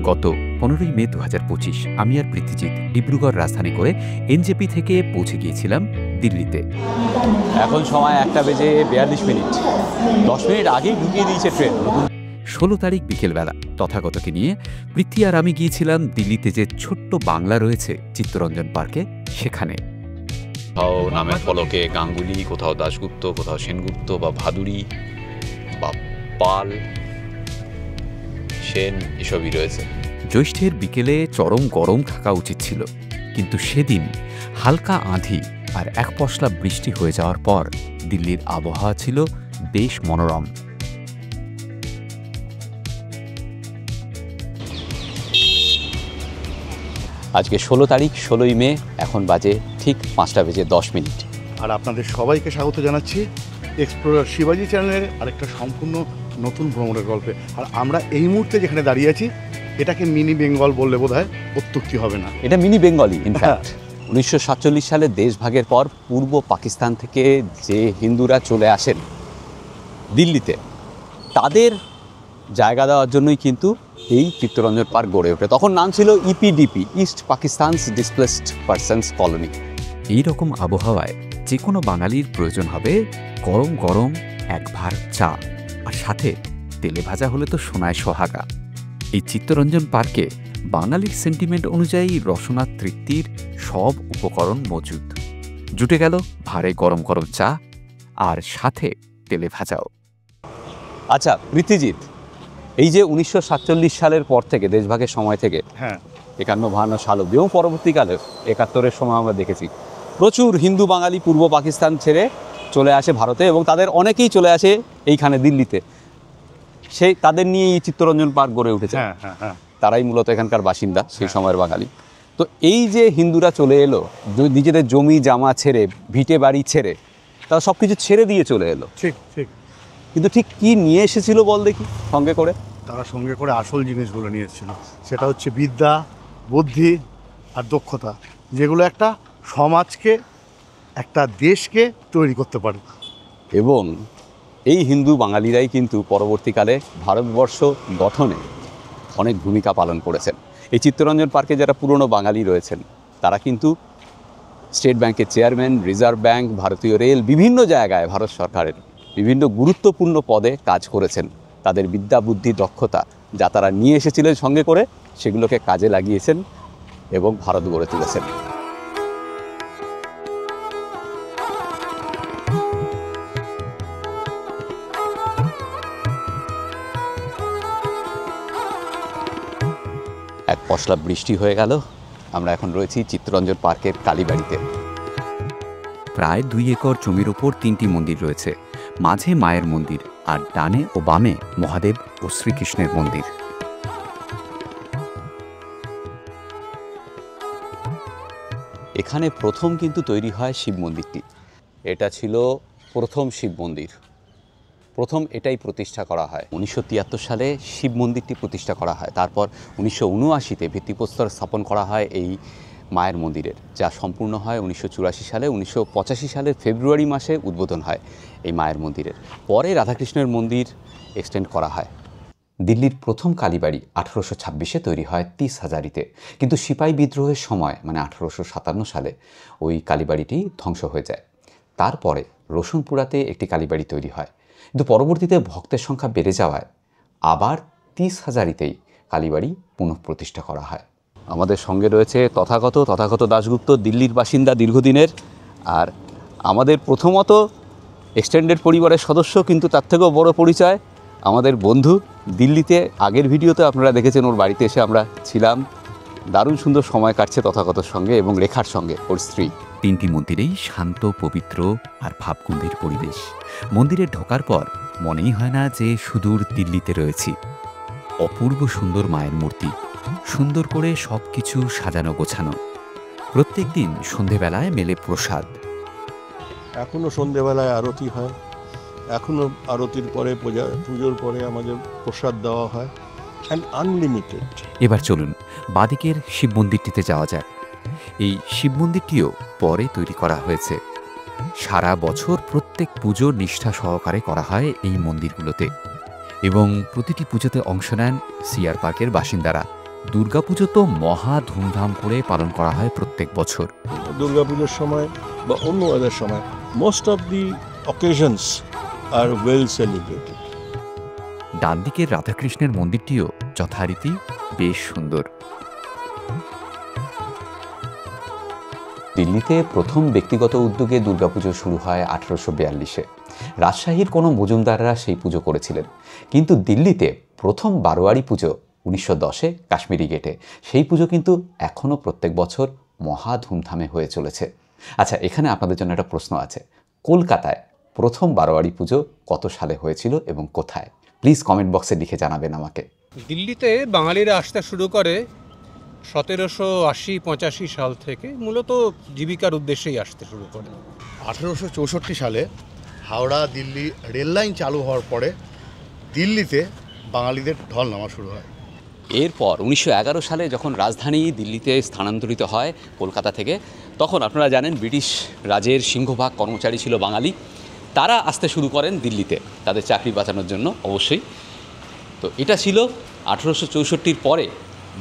গত 15ই মে 2025 আমি আর পৃথ্বীজিৎ ডিব্রুগড় রাজধানী করে এনজেপি থেকে পৌঁছে গিয়েছিলাম দিল্লিতে। এখন সময় 1:42, 10 মিনিট আগেই ঢুকিয়ে দিয়েছে ট্রেন। 16 তারিখ বিকেলবেলা তথাগতকে নিয়ে পৃথ্বী আর আমি গিয়েছিলাম দিল্লিতে যে ছোট্ট বাংলা রয়েছে চিত্তরঞ্জন পার্কে, সেখানে। কোথাও নামের ফলকে গাঙ্গুলি, কোথাও দাশগুপ্ত, কোথাও সেনগুপ্ত বা ভাদুরী বা পাল, সেন, এসবই রয়েছে। জ্যৈষ্ঠের বিকেলে চরম গরম থাকা উচিত ছিল, কিন্তু সেদিন হালকা আঁধি আর এক পশলা বৃষ্টি হয়ে যাওয়ার পর দিল্লির আবহাওয়া ছিল বেশ মনোরম। আজকে 16 তারিখ, 16ই মে, এখন বাজে ঠিক 5:10। আর আপনাদের সবাইকে স্বাগত জানাচ্ছি এক্সপ্লোরার শিবাজি চ্যানেলের আরেকটা সম্পূর্ণ নতুন ভ্রমণের গল্পে। আর আমরা এই মুহূর্তে যেখানে দাঁড়িয়ে আছি, এটাকে মিনি বেঙ্গল বললে বোধহয় অত্যুক্তি হবে না। এটা মিনি বেঙ্গলি ইনফ্যাক্ট। 1947 সালে দেশভাগের পর পূর্ব পাকিস্তান থেকে যে হিন্দুরা চলে আসেন দিল্লিতে, তাদের জায়গা দেওয়ার জন্যই কিন্তু এই চিত্তরঞ্জন পার্ক গড়ে ওঠে। তখন নাম ছিল ইপিডিপি, East Pakistan's displaced persons colony. এই রকম আবহাওয়ায় যে কোনো বাঙালির প্রয়োজন হবে গরম গরম এক ভার চা, আর সাথে তেলে ভাজা হলে তো সোনায় সোহাগা। এই চিত্তরঞ্জন পার্কে বাঙালির সেন্টিমেন্ট অনুযায়ী রসনা তৃপ্তির সব উপকরণ মজুদ। জুটে গেল ভারে গরম গরম চা আর সাথে তেলে ভাজাও। আচ্ছা পৃথ্বীজিৎ, এই যে 1947 সালের পর থেকে, দেশভাগের সময় থেকে 51-52 সাল অবধি এবং পরবর্তীকালে 71-এর সময় আমরা দেখেছি প্রচুর হিন্দু বাঙালি পূর্ব পাকিস্তান ছেড়ে চলে আসে ভারতে, এবং তাদের অনেকেই চলে আসে এইখানে দিল্লিতে। সেই তাদের নিয়ে এই চিত্তরঞ্জন পার্ক গড়ে উঠেছে। তারাই মূলত এখানকার বাসিন্দা, সেই সময়ের বাঙালি। তো এই যে হিন্দুরা চলে এলো, নিজেদের জমি জামা ছেড়ে, ভিটে বাড়ি ছেড়ে, তারা সব কিছু ছেড়ে দিয়ে চলে এলো। ঠিক ঠিক। কিন্তু ঠিক কি নিয়ে এসেছিল বল দেখি সঙ্গে করে? তারা সঙ্গে করে আসল জিনিসগুলো নিয়ে এসেছিল। সেটা হচ্ছে বিদ্যা, বুদ্ধি আর দক্ষতা, যেগুলো একটা সমাজকে, একটা দেশকে তৈরি করতে পারে। এবং এই হিন্দু বাঙালিরাই কিন্তু পরবর্তীকালে ভারতবর্ষ গঠনে অনেক ভূমিকা পালন করেছেন। এই চিত্তরঞ্জন পার্কে যারা পুরনো বাঙালি রয়েছেন, তারা কিন্তু স্টেট ব্যাংকের চেয়ারম্যান, রিজার্ভ ব্যাংক, ভারতীয় রেল, বিভিন্ন জায়গায় ভারত সরকারের বিভিন্ন গুরুত্বপূর্ণ পদে কাজ করেছেন। তাদের বিদ্যা, বুদ্ধি, দক্ষতা যা তারা নিয়ে এসেছিলেন সঙ্গে করে, সেগুলোকে কাজে লাগিয়েছেন এবং ভারত গড়ে তুলেছেন। এক পশলা বৃষ্টি হয়ে গেল, আমরা এখন রয়েছি চিত্তরঞ্জন পার্কের কালীবাড়িতে। প্রায় 2 একর জমির ওপর 3টি মন্দির রয়েছে। মাঝে মায়ের মন্দির, আর ডানে ও বামে মহাদেব ও শ্রীকৃষ্ণের মন্দির। এখানে প্রথম কিন্তু তৈরি হয় শিব মন্দিরটি। এটা ছিল প্রথম শিব মন্দির, প্রথম এটাই প্রতিষ্ঠা করা হয়। 1973 সালে শিব মন্দিরটি প্রতিষ্ঠা করা হয়। তারপর 1979-তে ভিত্তিপ্রস্তর স্থাপন করা হয় এই মায়ের মন্দিরের, যা সম্পূর্ণ হয় 1984 সালে। 1985 সালের ফেব্রুয়ারি মাসে উদ্বোধন হয় এই মায়ের মন্দিরের। পরে রাধাকৃষ্ণের মন্দির এক্সটেন্ড করা হয়। দিল্লির প্রথম কালীবাড়ি 1826-এ তৈরি হয় 30 হাজারিতে, কিন্তু সিপাহী বিদ্রোহের সময় মানে 1857 সালে ওই কালীবাড়িটি ধ্বংস হয়ে যায়। তারপরে রসুনপুরাতে একটি কালীবাড়ি তৈরি হয়, কিন্তু পরবর্তীতে ভক্তের সংখ্যা বেড়ে যাওয়ায় আবার 30 হাজারিতেই কালীবাড়ি পুনঃপ্রতিষ্ঠা করা হয়। আমাদের সঙ্গে রয়েছে তথাগত দাশগুপ্ত, দিল্লির বাসিন্দা দীর্ঘদিনের, আর আমাদের প্রথমত এক্সটেন্ডেড পরিবারের সদস্য, কিন্তু তার থেকেও বড় পরিচয় আমাদের বন্ধু। দিল্লিতে আগের ভিডিওতে আপনারা দেখেছেন, ওর বাড়িতে এসে আমরা ছিলাম। দারুণ সুন্দর সময় কাটছে তথাগতর সঙ্গে এবং রেখার সঙ্গে, ওর স্ত্রী। 3টি মন্দিরেই শান্ত, পবিত্র আর ভাবগম্ভীর পরিবেশ। মন্দিরে ঢোকার পর মনেই হয় না যে সুদূর দিল্লিতে রয়েছি। অপূর্ব সুন্দর মায়ের মূর্তি, সুন্দর করে সব কিছু সাজানো গোছানো। প্রত্যেক দিন সন্ধেবেলায় মেলে প্রসাদ। এখনও সন্ধেবেলায় আরতি হয়, এখনও আরতির পরে পুজোর পরে আমাদের প্রসাদ দেওয়া হয়, অ্যান্ড আনলিমিটেড। এবার চলুন বাদিকের শিব মন্দিরটিতে যাওয়া যাক। এই শিব মন্দিরটিও পরে তৈরি করা হয়েছে। সারা বছর প্রত্যেক পুজো নিষ্ঠা সহকারে করা হয় এই মন্দিরগুলোতে, এবং প্রতিটি পুজোতে অংশ নেন সিআর পার্কের বাসিন্দারা। দুর্গাপুজো তো মহা ধুমধাম করে পালন করা হয় প্রত্যেক বছর। দুর্গাপুজোর সময় বা অন্য আদার সময় মোস্ট অফ দি অকেশনস আর ওয়েল সেলিব্রেটেড। ডান দিকের রাধাকৃষ্ণের মন্দিরটিও যথারীতি বেশ সুন্দর। দিল্লিতে প্রথম ব্যক্তিগত উদ্যোগে দুর্গাপুজো শুরু হয় 1842-এ। রাজশাহীর কোনো মজুমদাররা সেই পুজো করেছিলেন, কিন্তু দিল্লিতে প্রথম বারোয়ারি পুজো 1910-এ কাশ্মীরি গেটে। সেই পুজো কিন্তু এখনও প্রত্যেক বছর মহা ধুমধামে হয়ে চলেছে। আচ্ছা, এখানে আপনাদের জন্য একটা প্রশ্ন আছে। কলকাতায় প্রথম বারোয়ারি পুজো কত সালে হয়েছিল এবং কোথায়? প্লিজ কমেন্ট বক্সে লিখে জানাবেন আমাকে। দিল্লিতে বাঙালিরা আসতে শুরু করে 1780-85 সাল থেকে, মূলত জীবিকার উদ্দেশ্যেই আসতে শুরু করে। 1864 সালে হাওড়া দিল্লি রেল লাইন চালু হওয়ার পরে দিল্লিতে বাঙালিদের ঢল নামা শুরু হয়। এরপর 1911 সালে যখন রাজধানী দিল্লিতে স্থানান্তরিত হয় কলকাতা থেকে, তখন আপনারা জানেন ব্রিটিশ রাজের সিংহভাগ কর্মচারী ছিল বাঙালি। তারা আসতে শুরু করেন দিল্লিতে তাদের চাকরি বাঁচানোর জন্য অবশ্যই। তো এটা ছিল 1864-র পরে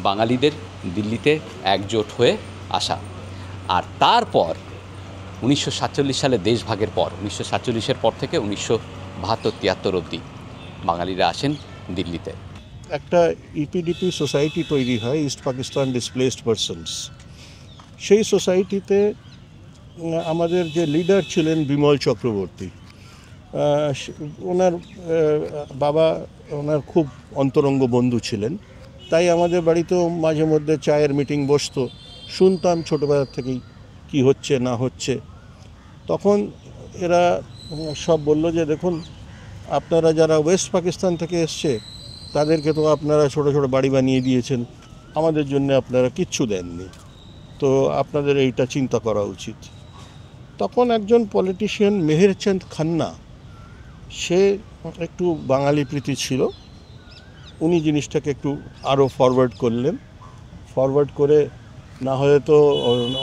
বাঙালিদের দিল্লিতে একজোট হয়ে আসা। আর তারপর 1947 সালে দেশভাগের পর, 1947-এর পর থেকে 1972-73 অবধি বাঙালিরা আসেন দিল্লিতে। একটা ইপিডিপি সোসাইটি তৈরি হয়, ইস্ট পাকিস্তান ডিসপ্লেসড পারসনস। সেই সোসাইটিতে আমাদের যে লিডার ছিলেন বিমল চক্রবর্তী, ওনার বাবা ওনার খুব অন্তরঙ্গ বন্ধু ছিলেন। তাই আমাদের বাড়িতেও মাঝে মধ্যে চায়ের মিটিং বসতো, শুনতাম ছোটোবেলা থেকেই কি হচ্ছে না হচ্ছে। তখন এরা সব বলল যে দেখুন, আপনারা যারা ওয়েস্ট পাকিস্তান থেকে এসছে তাদেরকে তো আপনারা ছোটো ছোটো বাড়ি বানিয়ে দিয়েছেন, আমাদের জন্য আপনারা কিচ্ছু দেননি, তো আপনাদের এইটা চিন্তা করা উচিত। তখন একজন পলিটিশিয়ান মেহেরচাঁদ খান্না, সে একটু বাঙালি প্রীতি ছিল, উনি জিনিসটাকে একটু আরও ফরওয়ার্ড করলেন। ফরওয়ার্ড করে, না হলে তো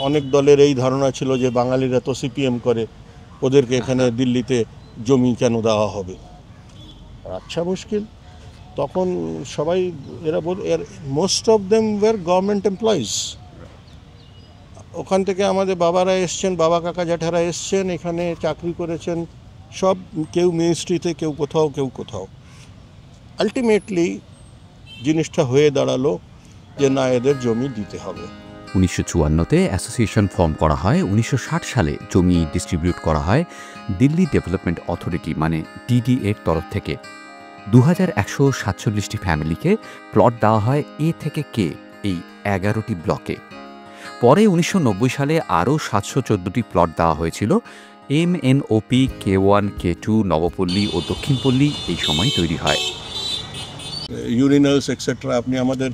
অনেক দলের এই ধারণা ছিল যে বাঙালিরা তো সিপিএম করে, ওদেরকে এখানে দিল্লিতে জমি কেন দেওয়া হবে। আচ্ছা, মুশকিল। তখন সবাই এরা most of them were government employees. ওখান থেকে আমাদের বাবারা এসছেন, বাবা কাকা জ্যাঠারা এসছেন, এখানে চাকরি করেছেন সব, কেউ মিনিস্ট্রিতে, কেউ কোথাও কেউ কোথাও। আলটিমেটলি জিনিসটা হয়ে দাঁড়ালো যে না, এদের জমি দিতে হবে। 1954-তে অ্যাসোসিয়েশন ফর্ম করা হয়। 1960 সালে জমি ডিস্ট্রিবিউট করা হয় দিল্লি ডেভেলপমেন্ট অথরিটি মানে ডিডি-এর তরফ থেকে। 2147টি ফ্যামিলিকে প্লট দেওয়া হয় এ থেকে কে এই 11টি ব্লকে। পরে 1990 সালে আরও 714টি প্লট দেওয়া হয়েছিল। MNOP, K1, K2, নবপল্লী ও দক্ষিণপল্লী এই সময় তৈরি হয়। ইউরিনালস এক্সেট্রা, আপনি আমাদের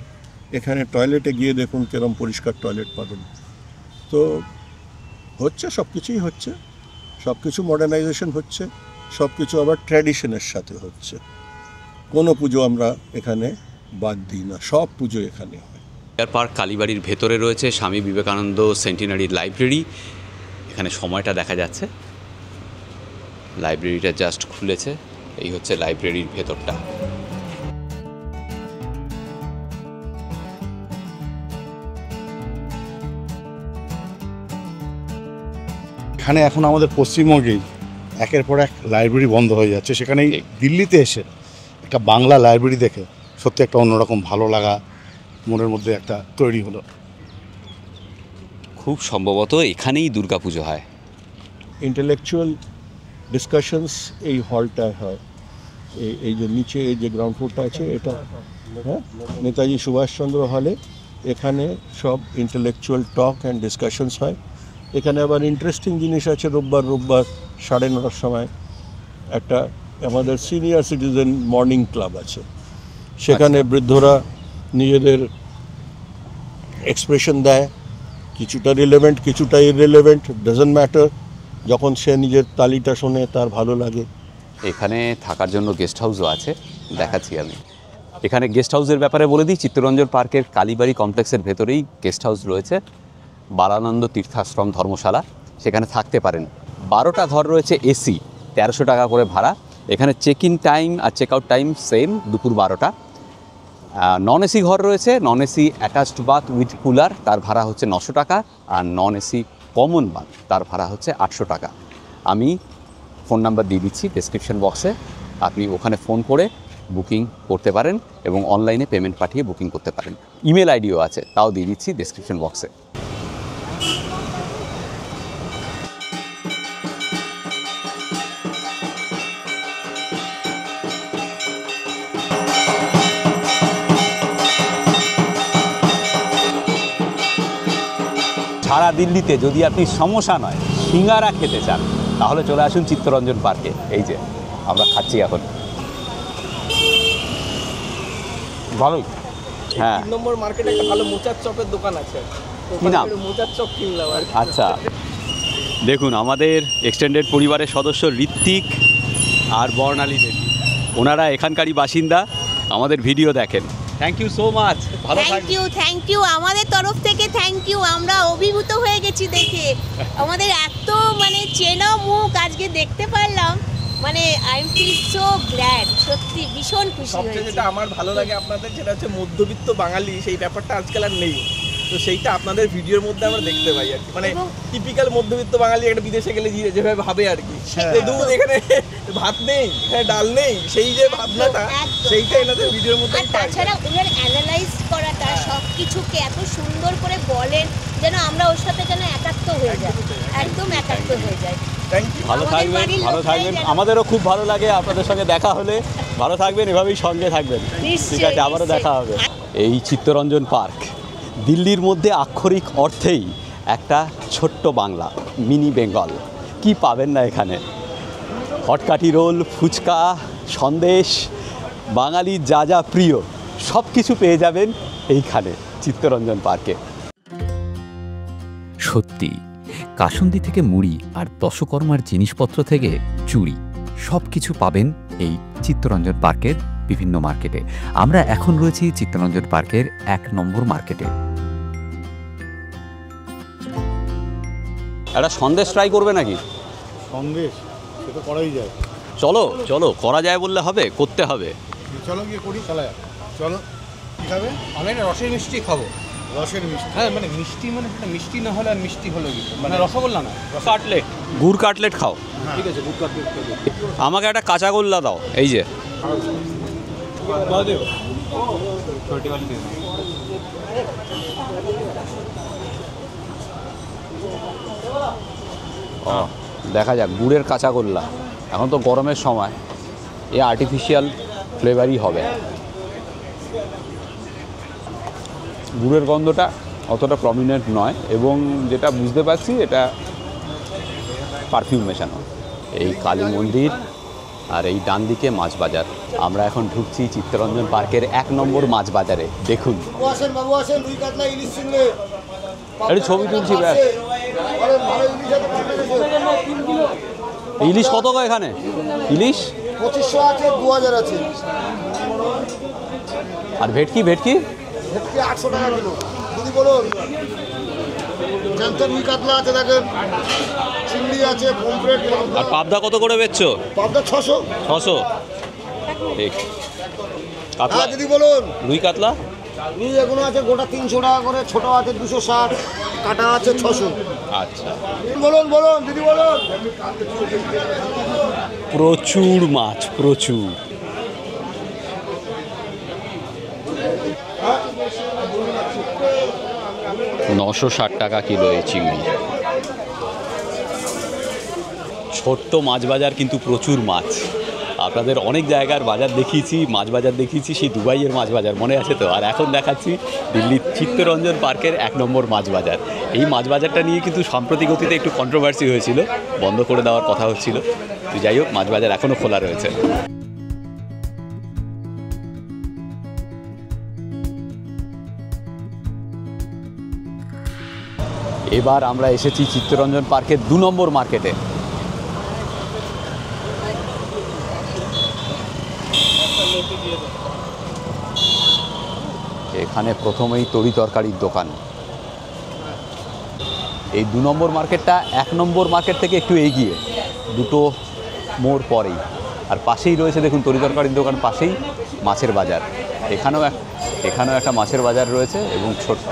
এখানে টয়লেটে গিয়ে দেখুন কিরম পরিষ্কার টয়লেট পাবেন। তো হচ্ছে, সব কিছুই হচ্ছে, সব কিছু মডার্নাইজেশন হচ্ছে, সব কিছু আবার ট্র্যাডিশনের সাথে হচ্ছে। কোনো পুজো আমরা এখানে বাদ দিই না, সব পুজো এখানে হয়। পার্ক কালীবাড়ির ভেতরে রয়েছে স্বামী বিবেকানন্দ সেন্টিনারি লাইব্রেরি। এখানে সময়টা দেখা যাচ্ছে, লাইব্রেরিটা জাস্ট খুলেছে। এই হচ্ছে লাইব্রেরির ভেতরটা। এখানে এখন আমাদের পশ্চিমবঙ্গেই একের পর এক লাইব্রেরি বন্ধ হয়ে যাচ্ছে, সেখানেই দিল্লিতে এসে একটা বাংলা লাইব্রেরি দেখে সত্যি একটা অন্যরকম ভালো লাগা মনের মধ্যে একটা তৈরি হলো। খুব সম্ভবত এখানেই দুর্গাপুজো হয়। ইন্টেলেকচুয়াল ডিসকাশনস এই হলটায় হয়। এই যে নিচে এই যে গ্রাউন্ড ফ্লোরটা আছে, এটা হ্যাঁ নেতাজি সুভাষচন্দ্র হলে, এখানে সব ইন্টেলেকচুয়াল টক অ্যান্ড ডিসকাশনস হয়। এখানে আবার ইন্টারেস্টিং জিনিস আছে, রোববার 9:30 সময় একটা আমাদের সিনিয়র সিটিজেন মর্নিং ক্লাব আছে। সেখানে বৃদ্ধরা নিজেদের এক্সপ্রেশন দেয়, কিছুটা রিলেভেন্ট, কিছুটা ইররিলেভেন্ট, ডাজন্ট ম্যাটার। যখন সে নিজের তালিটা শোনে তার ভালো লাগে। এখানে থাকার জন্য গেস্ট হাউসও আছে, দেখাচ্ছি আমি। এখানে গেস্ট হাউসের ব্যাপারে বলে দিই, চিত্তরঞ্জন পার্কের কালীবাড়ি কমপ্লেক্সের ভেতরেই গেস্ট হাউস রয়েছে, বালানন্দ তীর্থাশ্রম ধর্মশালা, সেখানে থাকতে পারেন। 12টা ঘর রয়েছে এসি, 1300 টাকা করে ভাড়া। এখানে চেক ইন টাইম আর চেক আউট টাইম সেম, দুপুর 12টা। নন এসি ঘর রয়েছে, non AC attached bath with cooler, তার ভাড়া হচ্ছে 900 টাকা। আর নন এসি কমন বাথ তার ভাড়া হচ্ছে 800 টাকা। আমি ফোন নাম্বার দিয়ে দিচ্ছি ডেসক্রিপশন বক্সে, আপনি ওখানে ফোন করে বুকিং করতে পারেন এবং অনলাইনে পেমেন্ট পাঠিয়ে বুকিং করতে পারেন। ইমেল আইডিও আছে, তাও দিয়ে দিচ্ছি ডেসক্রিপশন বক্সে। সারা দিল্লিতে যদি আপনি সমোসা নয় সিঙ্গারা খেতে চান তাহলে চলে আসুন চিত্তরঞ্জন পার্কে। এই যে আমরা খাচ্ছি এখন, ভালোই। হ্যাঁ, 3 নম্বর মার্কেটে একটা ভালো মোচার চপের দোকান আছে, কি নাম? মোচার চপ কিনলাম আর কি। আচ্ছা, দেখুন আমাদের এক্সটেন্ডেড পরিবারের সদস্য ঋত্বিক আর বর্ণালী দেবী, ওনারা এখানকারই বাসিন্দা, আমাদের ভিডিও দেখেন। থ্যাংক ইউ সো মাচ, ভালো থাকবেন। থ্যাংক ইউ আমাদের তরফ থেকে থ্যাংক ইউ। আমরা অভিভূত হয়ে গেছি দেখে, আমাদের এত মানে চেনা মুখ আজকে দেখতে পারলাম, মানে I am feel so glad, সত্যি ভীষণ খুশি সবচেয়ে হয়েছি। যেটা আমার ভালো লাগে আপনাদের, যেটা হচ্ছে মধ্যবিত্ত বাঙালি, সেই ব্যাপারটা আজকাল আর নেই। তো সেইটা আপনাদের ভিডিওর মধ্যে আমরা দেখতে পাই আর কি, মানে টিপিক্যাল মধ্যবিত্ত বাঙালি একটা বিদেশে গেলে যেভাবে ভাবে আর কি, দুধ এখানে ভাত নেই, এখানে ডাল নেই, সেই যে ভাবনাটা সেইটা এনাদের ভিডিওর মধ্যে আর তাছাড়া ওনার অ্যানালাইজ করাটা সব কিছুকে এত সুন্দর করে বলেন যেন আমরা ওর সাথে যেন একাত্ম হয়ে যাই, একদম একাত্ম হয়ে যাই। Thank you. ভালো থাকবেন, ভালো থাকবেন। আমাদেরও খুব ভালো লাগে আপনাদের সঙ্গে দেখা হলে। ভালো থাকবেন, এভাবেই সঙ্গে থাকবেন। ঠিক আছে, আবারও দেখা হবে। এই চিত্তরঞ্জন পার্ক দিল্লির মধ্যে আক্ষরিক অর্থেই একটা ছোট্ট বাংলা, মিনি বেঙ্গল। কি পাবেন না এখানে? হটকাঠি রোল, ফুচকা, সন্দেশ, বাঙালির যা যা প্রিয় সব কিছু পেয়ে যাবেন এইখানে চিত্তরঞ্জন পার্কে। সত্যি, কাসুন্দি থেকে মুড়ি আর দশকর্মার জিনিসপত্র থেকে চুড়ি সব কিছু পাবেন এই চিত্তরঞ্জন পার্কের বিভিন্ন মার্কেটে। আমরা এখন রয়েছি চিত্তরঞ্জন পার্কের 1 নম্বর মার্কেটে। একটা সন্দেশ ট্রাই করবে নাকি? সন্দেশ সে তো করাই যায়। চলো চলো, করা যায় বললে হবে, করতে হবে। চলো গিয়ে করি, চলো চলো। কী খাবে? আমি না রসের মিষ্টি খাবো। রসের মিষ্টি? হ্যাঁ, মানে মিষ্টি, মানে সেটা মিষ্টি না হলে আর মিষ্টি হলো কি, মানে রসগোল্লা না, কাটলেট, গুড় কাটলেট খাও। ঠিক আছে, গুড কাটলেট খাবো। আমাকে একটা কাঁচাগোল্লা দাও। এই যে দেখা যাক, গুড়ের কাঁচাগোল্লা। এখন তো গরমের সময়, এ আর্টিফিশিয়াল ফ্লেভারই হবে। গুড়ের গন্ধটা অতটা প্রমিনেন্ট নয়, এবং যেটা বুঝতে পারছি এটা পারফিউম মেশানো। এই কালী মন্দির আর এই ডান দিকে মাছ বাজার। আমরা এখন ঢুকছি চিত্তরঞ্জন পার্কের 1 নম্বর মাছ বাজারে। দেখুন, একটু ছবি তুলছি। ইলিশ কত গো এখানে? ইলিশ 2500 আছে, 2000 আছে। আর ভেটকি? ভেটকি ভেটকি 800 টাকা কিলো। যদি বলুন জ্যান্ত রুই কাতলা আছে, দেখেন চিংড়ি আছে, পমফ্রেট। আর পাবদা কত করে বেচছো? পাবদা 600। 600। ঠিক। কাতলা যদি বলুন রুই কাতলা? রুই এগুলো আছে গোটা 300 টাকা করে, ছোট আছে 260, কাটা আছে 600। আচ্ছা, বলুন বলুন দিদি বলুন। প্রচুর মাছ, প্রচুর। $960 টাকা কিলো এই চিংড়ি। ছোট্ট মাছ বাজার, কিন্তু প্রচুর মাছ। আপনাদের অনেক জায়গার বাজার দেখিয়েছি, মাছ বাজার দেখিয়েছি, সেই দুবাইয়ের মাছ বাজার মনে আছে তো? আর এখন দেখাচ্ছি দিল্লির চিত্তরঞ্জন পার্কের 1 নম্বর মাছ বাজার। এই মাছ বাজারটা নিয়ে কিন্তু সাম্প্রতিক অতীতে একটু কন্ট্রোভার্সি হয়েছিল, বন্ধ করে দেওয়ার কথা হচ্ছিল। তো যাই হোক, মাছ বাজার এখনও খোলা রয়েছে। এবার আমরা এসেছি চিত্তরঞ্জন পার্কের 2 নম্বর মার্কেটে। এখানে প্রথমেই তরি তরকারির দোকান। এই 2 নম্বর মার্কেটটা 1 নম্বর মার্কেট থেকে একটু এগিয়ে, 2টো মোড় পরেই। আর পাশেই রয়েছে দেখুন তরি তরকারির দোকান, পাশেই মাছের বাজার। এখানেও এখানেও একটা মাছের বাজার রয়েছে এবং ছোট্ট।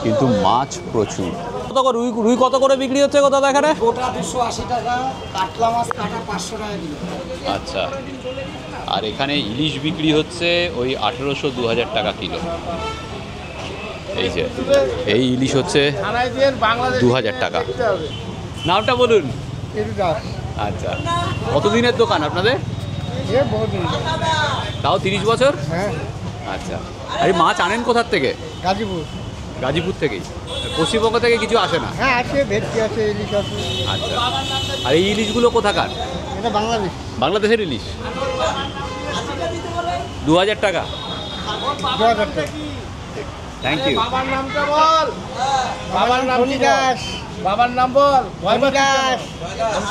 কিন্তু মাছ প্রচুর। কত করে রুই কত করে বিক্রি হচ্ছে গো দাদা এখানে? গোটা 280 টাকা, কাতলা মাছ কাটা 500 টাকা কিলো। আচ্ছা, আর এখানে ইলিশ বিক্রি হচ্ছে ওই 1800-2000 টাকা কিলো। এই যে এই ইলিশ হচ্ছে 2000 টাকা। নামটা বলুন। আচ্ছা, কতদিনের দোকান আপনাদের? তাও 30 বছর? হ্যাঁ। আচ্ছা, আরে মাছ আনেন কোথার থেকে? গাজীপুর। গাজীপুর থেকেই? পশ্চিমবঙ্গ থেকে কিছু আসে না? হ্যাঁ আছে, ভেটকি আছে, ইলিশ আছে। আচ্ছা, আর এই ইলিশগুলো কোথাকার? এটা বাংলাদেশ। বাংলাদেশের ইলিশ 2000 টাকা। 2000 টাকা। Thank you. বাবার নামটা বল। বাবার নাম কি দাস? বাবার নাম বল। ভয় দাস।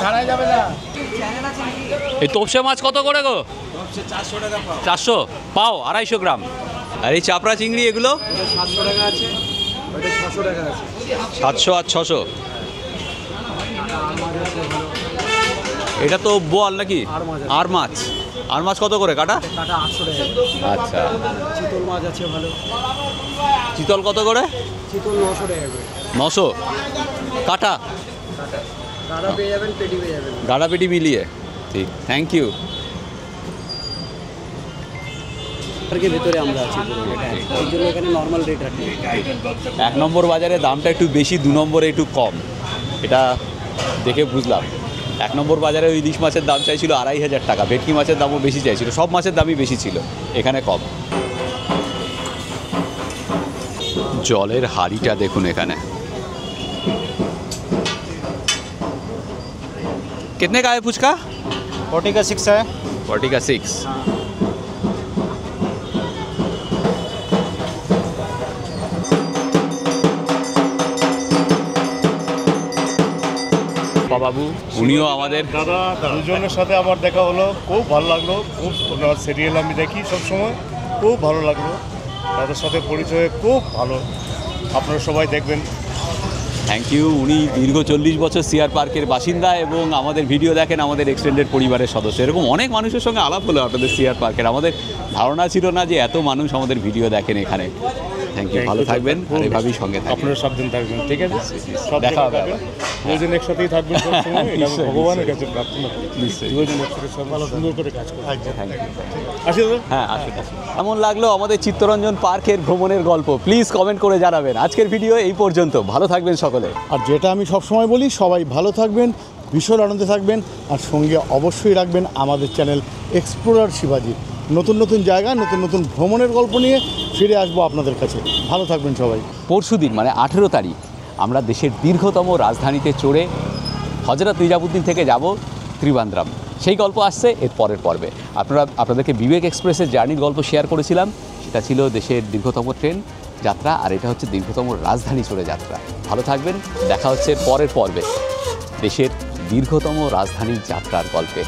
ছাড়াই যাবে না। এই তোপসে মাছ কত করে গো? 400 টাকা পাও। 400 পাও, 250 গ্রাম। আর এই চাপড়া চিংড়ি এগুলো? 700 টাকা আছে, ওইটা 600 টাকা আছে। 700 আর 600। এটা তো বোয়াল নাকি? আর মাছ। আর মাছ কত করে কাটা? কাটা 800 টাকা। আচ্ছা, চিতল মাছ আছে ভালো। চিতল কত করে? চিতল 900 টাকা করে। 900 কাটা? গাড়া পেয়ে যাবেন, পেটি পেয়ে যাবেন। গাড়া পেটি মিলিয়ে? ঠিক, থ্যাংক ইউ। পার্কের ভিতরে আমরা আছি, এই জন্য এখানে নর্মাল রেট রাখি। 1 নম্বর বাজারে দামটা একটু বেশি, 2 নম্বরে একটু কম, এটা দেখে বুঝলাম। 1 নম্বর বাজারে ওই ইলিশ মাছের দাম চাইছিল 2500 টাকা, ভেটকি মাছের দামও বেশি চাইছিল, সব মাছের দামই বেশি ছিল, এখানে কম। জলের হাঁড়িটা দেখুন এখানে। कितने का है फुचका? 40 का 6 है। 40 का 6। বাবু উনিও আমাদের দুজনের সাথে আমার দেখা হলো, খুব ভালো লাগলো। খুব ওনার সিরিয়াল আমি দেখি সবসময়, খুব ভালো লাগলো। তাদের সাথে পরিচয় খুব ভালো, আপনারা সবাই দেখবেন। Thank you. উনি দীর্ঘ 40 বছর সিআর পার্কের বাসিন্দা এবং আমাদের ভিডিও দেখেন, আমাদের এক্সটেন্ডেড পরিবারের সদস্য। এরকম অনেক মানুষের সঙ্গে আলাপ হলো আপনাদের সিআর পার্কের। আমাদের ধারণা ছিল না যে এত মানুষ আমাদের ভিডিও দেখেন এখানে। থ্যাংক ইউ, ভালো থাকবেন আর এভাবেই সঙ্গে থাকবেন। আপনারা সাবধান থাকবেন, ঠিক আছে? সব দেখা হবে। দুজন একসাথেই থাকবেন সবসময়, এটা আমি ভগবানের কাছে প্রার্থনা করি। নিশ্চয়ই। দুজন একসাথে সব ভালো সুন্দর করে কাজ করুন। Thank you. আসি দাদা। হ্যাঁ, আসুন আসুন। কেমন লাগলো আমাদের চিত্তরঞ্জন পার্কের ভ্রমণের গল্প? প্লিজ কমেন্ট করে জানাবেন। আজকের ভিডিও এই পর্যন্ত, ভালো থাকবেন সকলে। আর যেটা আমি সবসময় বলি, সবাই ভালো থাকবেন, ভীষণ আনন্দে থাকবেন, আর সঙ্গে অবশ্যই রাখবেন আমাদের চ্যানেল এক্সপ্লোরার শিবাজি। নতুন নতুন জায়গা, নতুন নতুন ভ্রমণের গল্প নিয়ে ফিরে আসবো আপনাদের কাছে। ভালো থাকবেন সবাই। পরশুদিন মানে 18 তারিখ আমরা দেশের দীর্ঘতম রাজধানীতে চড়ে হজরত নিজামুদ্দিন থেকে যাব ত্রিবান্দ্রাম। সেই গল্প আসছে এর পরের পর্বে। আপনাদেরকে বিবেক এক্সপ্রেসের জার্নির গল্প শেয়ার করেছিলাম, সেটা ছিল দেশের দীর্ঘতম ট্রেন যাত্রা, আর এটা হচ্ছে দীর্ঘতম রাজধানী চড়ে যাত্রা। ভালো থাকবেন, দেখা হচ্ছে পরের পর্বে দেশের দীর্ঘতম রাজধানীর যাত্রার গল্পে।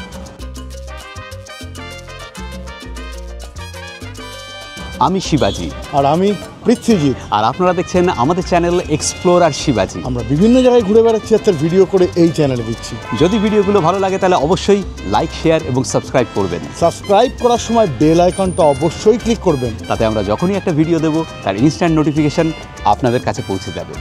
আমি শিবাজি। আর আমি পৃথ্বীজিৎ। আর আপনারা দেখছেন আমাদের চ্যানেল এক্সপ্লোরার শিবাজি। আমরা বিভিন্ন জায়গায় ঘুরে বেড়াচ্ছি আর তার ভিডিও করে এই চ্যানেলে দিচ্ছি। যদি ভিডিওগুলো ভালো লাগে তাহলে অবশ্যই লাইক, শেয়ার এবং সাবস্ক্রাইব করবেন। সাবস্ক্রাইব করার সময় বেল আইকনটা অবশ্যই ক্লিক করবেন, তাতে আমরা যখনই একটা ভিডিও দেব তার ইনস্ট্যান্ট নোটিফিকেশন আপনাদের কাছে পৌঁছে যাবে।